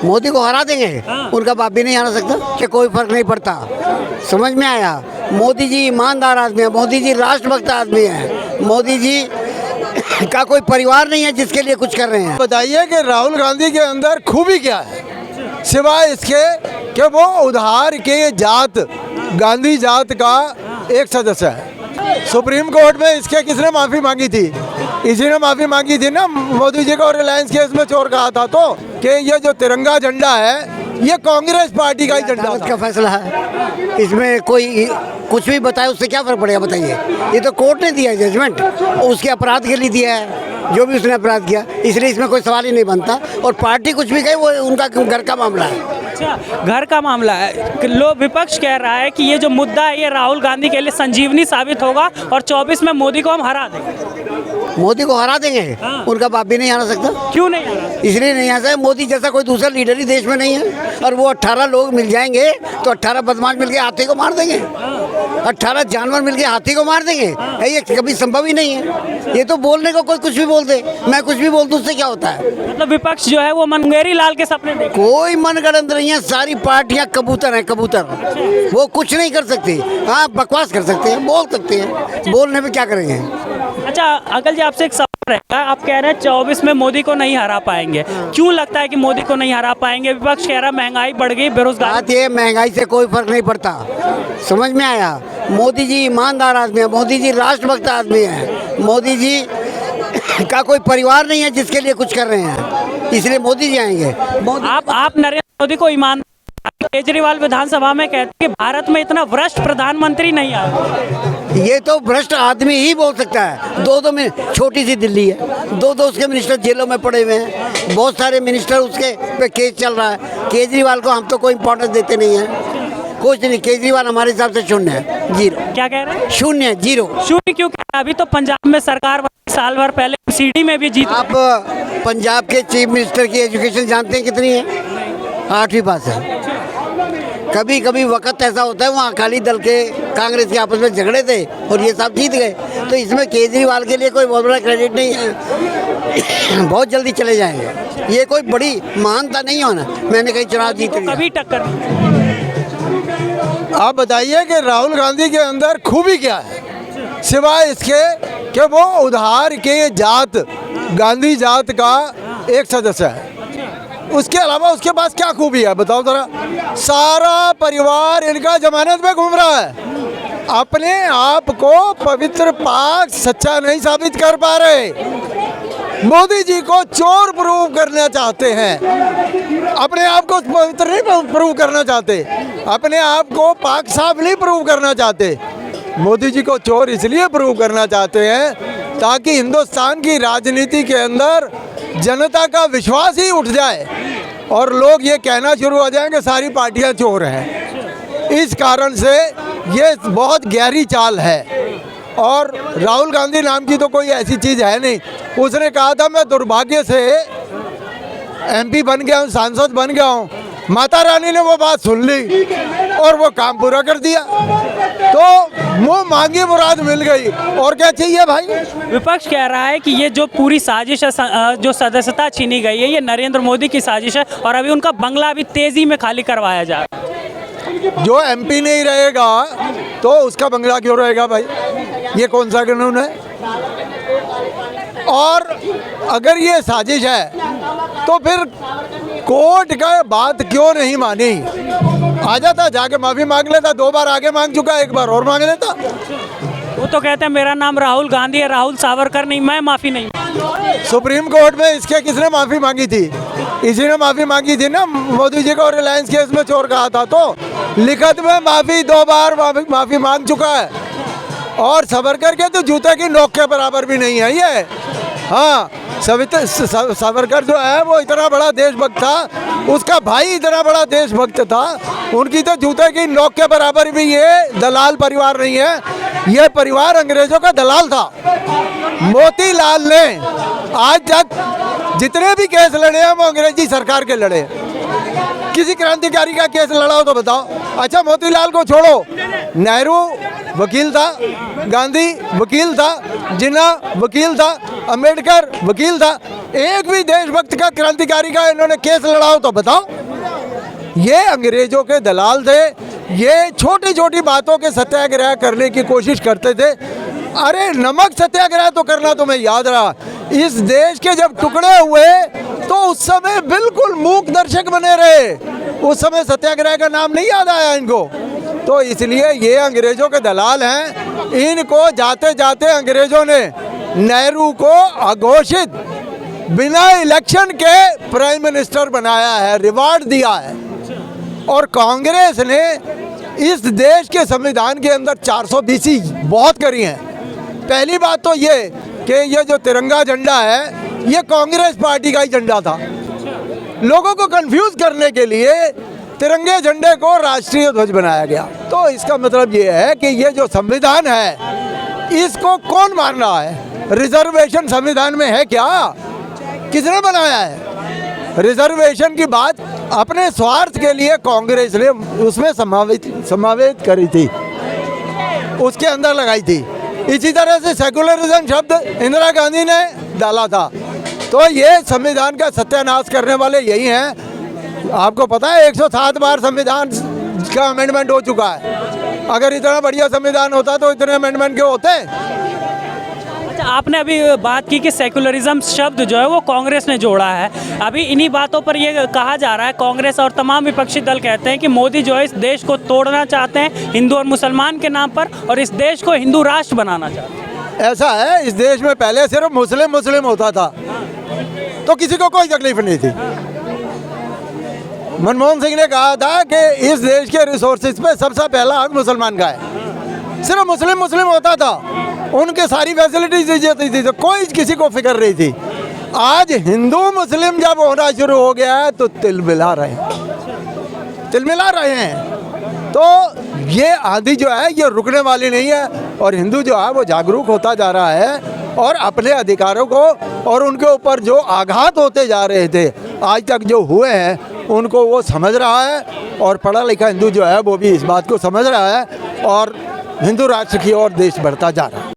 मोदी को हरा देंगे। उनका बाप भी नहीं हरा सकता कि कोई फर्क नहीं पड़ता। समझ में आया? मोदी जी ईमानदार आदमी है, मोदी जी राष्ट्रभक्त आदमी है, मोदी जी का कोई परिवार नहीं है जिसके लिए कुछ कर रहे हैं। बताइए कि राहुल गांधी के अंदर खूबी क्या है, सिवाय इसके कि वो उधार के जात गांधी जात का एक सदस्य है। सुप्रीम कोर्ट में इसके किसने माफी मांगी थी? इसी ने माफी मांगी थी ना, मोदी जी को रिलायंस केस में चोर कहा था तो कि ये जो तिरंगा झंडा है ये कांग्रेस पार्टी का ही झंडा अदालत का फैसला है, इसमें कोई कुछ भी बताए उससे क्या फर्क पड़ेगा बताइए? ये तो कोर्ट ने दिया है जजमेंट, उसके अपराध के लिए दिया है, जो भी उसने अपराध किया, इसलिए इसमें कोई सवाल ही नहीं बनता। और पार्टी कुछ भी कहे वो उनका घर का मामला है। अच्छा, घर का मामला है। लोग विपक्ष कह रहा है कि ये जो मुद्दा है ये राहुल गांधी के लिए संजीवनी साबित होगा और 24 में मोदी को हम हरा देंगे। मोदी को हरा देंगे। उनका बाप भी नहीं हरा सकता। क्यों नहीं हरा? इसलिए नहीं आ सकता, मोदी जैसा कोई दूसरा लीडर ही देश में नहीं है। और वो 18 लोग मिल जाएंगे तो 18 बदमाश मिलके हाथी को मार देंगे, 18 जानवर मिलके हाथी को मार देंगे। ये कभी संभव ही नहीं है। ये तो बोलने को कोई कुछ भी बोल दे, मैं कुछ भी बोल दूं, उससे क्या होता है? मतलब विपक्ष जो है वो मुंगेरी लाल के सपने देख। कोई मनगढ़ंत नहीं है, सारी पार्टियां कबूतर हैं, कबूतर। वो कुछ नहीं कर सकती। हाँ, बकवास कर सकते हैं, बोल सकते हैं, बोलने में क्या करेंगे। अच्छा अकल जी, आपसे एक सवाल रहेगा। आप कह रहे हैं 24 में मोदी को नहीं हरा पाएंगे, क्यों लगता है कि मोदी को नहीं हरा पाएंगे? विपक्ष कह रहा है महंगाई बढ़ गई, बेरोजगारी। बात ये, महंगाई से कोई फर्क नहीं पड़ता। समझ में आया? मोदी जी ईमानदार आदमी है, मोदी जी राष्ट्रभक्त आदमी है, मोदी जी का कोई परिवार नहीं है जिसके लिए कुछ कर रहे हैं, इसलिए मोदी जी आएंगे। आप नरेंद्र मोदी को ईमान, केजरीवाल विधानसभा में कहते हैं कि भारत में इतना भ्रष्ट प्रधानमंत्री नहीं आया। ये तो भ्रष्ट आदमी ही बोल सकता है। दो में छोटी सी दिल्ली है, दो उसके मिनिस्टर जेलों में पड़े हुए हैं, बहुत सारे मिनिस्टर उसके पे केस चल रहा है। केजरीवाल को हम तो कोई इम्पोर्टेंस देते नहीं है, कुछ नहीं। केजरीवाल हमारे हिसाब से शून्य है, जीरो। क्या कह रहे हैं? शून्य, जीरो। शून्य क्यों कह रहे हैं? अभी तो पंजाब में सरकार साल भर पहले सीडी में भी जीत। आप पंजाब के चीफ मिनिस्टर की एजुकेशन जानते हैं कितनी है? 8वीं पास है। कभी कभी वक्त ऐसा होता है वहाँ अकाली दल के कांग्रेस के आपस में झगड़े थे और ये सब जीत गए, तो इसमें केजरीवाल के लिए कोई बहुत बड़ा क्रेडिट नहीं है। बहुत जल्दी चले जाएंगे, ये कोई बड़ी महानता नहीं होना मैंने कहीं चुनाव जीत लिया। कभी टक्कर। आप बताइए कि राहुल गांधी के अंदर खूबी क्या है, सिवाय इसके कि वो उधार के जात गांधी जात का एक सदस्य है। उसके अलावा उसके पास क्या खूबी है बताओ जरा? सारा परिवार इनका जमानत में घूम रहा है, अपने आप को पवित्र पाक सच्चा नहीं साबित कर पा रहे, मोदी जी को चोर प्रूव करना चाहते हैं, अपने आप को पवित्र नहीं प्रूव करना चाहते, अपने आप को पाक साफ नहीं प्रूव करना चाहते। मोदी जी को चोर इसलिए प्रूव करना चाहते हैं ताकि हिंदुस्तान की राजनीति के अंदर जनता का विश्वास ही उठ जाए और लोग ये कहना शुरू हो जाएंगे सारी पार्टियां चोर हैं। इस कारण से ये बहुत गहरी चाल है। और राहुल गांधी नाम की तो कोई ऐसी चीज़ है नहीं। उसने कहा था मैं दुर्भाग्य से MP बन गया हूँ, सांसद बन गया हूँ। माता रानी ने वो बात सुन ली और वो काम पूरा कर दिया, तो वो मांगी मुराद मिल गई। और क्या चाहिए भाई? विपक्ष कह रहा है कि ये जो पूरी साजिश है, जो सदस्यता छीनी गई है, ये नरेंद्र मोदी की साजिश है और अभी उनका बंगला अभी तेजी में खाली करवाया जा रहा है। जो MP नहीं रहेगा तो उसका बंगला क्यों रहेगा भाई? ये कौन सा कानून है? और अगर ये साजिश है तो फिर कोर्ट का बात क्यों नहीं मानी? आ जाता, जाके माफी मांग लेता। 2 बार आगे मांग चुका, 1 बार और मांग लेता। वो तो कहते हैं मेरा नाम राहुल गांधी है, राहुल सावरकर नहीं, मैं माफी नहीं। सुप्रीम कोर्ट में इसके किसने माफी मांगी थी? इसी ने माफी मांगी थी ना, मोदी जी को रिलायंस केस में चोर कहा था तो लिखत में माफी 2 बार माफी मांग चुका है। और सावरकर के तो जूते की नोक के बराबर भी नहीं है ये। हाँ, सावरकर जो है वो इतना बड़ा देशभक्त था, उसका भाई इतना बड़ा देशभक्त था, उनकी तो जूते की नोक के बराबर भी ये दलाल परिवार नहीं है। ये परिवार अंग्रेजों का दलाल था। मोतीलाल ने आज तक जितने भी केस लड़े हैं वो अंग्रेजी सरकार के लड़े। किसी क्रांतिकारी का केस लड़ा हो तो बताओ। अच्छा, मोतीलाल को छोड़ो, नेहरू वकील था, गांधी वकील था, जिन्ना वकील था, अंबेडकर वकील था। एक भी देशभक्त का, क्रांतिकारी का इन्होंने केस लड़ाओ तो बताओ। ये अंग्रेजों के दलाल थे। ये छोटी छोटी बातों के सत्याग्रह करने की कोशिश करते थे। अरे नमक सत्याग्रह तो करना तुम्हें याद रहा। इस देश के जब टुकड़े हुए तो उस समय बिल्कुल मूक दर्शक बने रहे। उस समय सत्याग्रह का नाम नहीं याद आया इनको। तो इसलिए ये अंग्रेजों के दलाल हैं। इनको जाते जाते अंग्रेजों ने नेहरू को अघोषित बिना इलेक्शन के प्राइम मिनिस्टर बनाया है, रिवार्ड दिया है। और कांग्रेस ने इस देश के संविधान के अंदर 420 बहुत करी हैं। पहली बात तो ये कि ये जो तिरंगा झंडा है ये कांग्रेस पार्टी का ही झंडा था। लोगों को कंफ्यूज करने के लिए तिरंगे झंडे को राष्ट्रीय ध्वज बनाया गया। तो इसका मतलब ये है कि ये जो संविधान है इसको कौन मान रहा है? रिजर्वेशन संविधान में है क्या? किसने बनाया है? रिजर्वेशन की बात अपने स्वार्थ के लिए कांग्रेस ने उसमें समावेश करी थी, उसके अंदर लगाई थी। इसी तरह से सेकुलरिज्म शब्द इंदिरा गांधी ने डाला था। तो ये संविधान का सत्यानाश करने वाले यही हैं। आपको पता है 107 बार संविधान का अमेंडमेंट हो चुका है। अगर इतना बढ़िया संविधान होता तो इतने अमेंडमेंट क्यों होते? अच्छा, आपने अभी बात की कि सेकुलरिज्म शब्द जो है वो कांग्रेस ने जोड़ा है। अभी इन्हीं बातों पर ये कहा जा रहा है, कांग्रेस और तमाम विपक्षी दल कहते हैं कि मोदी जो है इस देश को तोड़ना चाहते हैं हिंदू और मुसलमान के नाम पर, और इस देश को हिंदू राष्ट्र बनाना चाहते हैं। ऐसा है, इस देश में पहले सिर्फ मुस्लिम होता था तो किसी को कोई तकलीफ नहीं थी। मनमोहन सिंह ने कहा था कि इस देश के रिसोर्सेज पे सबसे पहला हक मुसलमान का है। सिर्फ मुस्लिम होता था, उनके सारी फैसिलिटीज दी जाती थी, तो कोई किसी को फिक्र नहीं थी। आज हिंदू मुस्लिम जब होना शुरू हो गया है तो तिलमिला रहे हैं। तो ये आंधी जो है ये रुकने वाली नहीं है। और हिंदू जो है वो जागरूक होता जा रहा है और अपने अधिकारों को और उनके ऊपर जो आघात होते जा रहे थे आज तक जो हुए हैं उनको वो समझ रहा है। और पढ़ा लिखा हिंदू जो है वो भी इस बात को समझ रहा है और हिंदू राष्ट्र की ओर देश बढ़ता जा रहा है।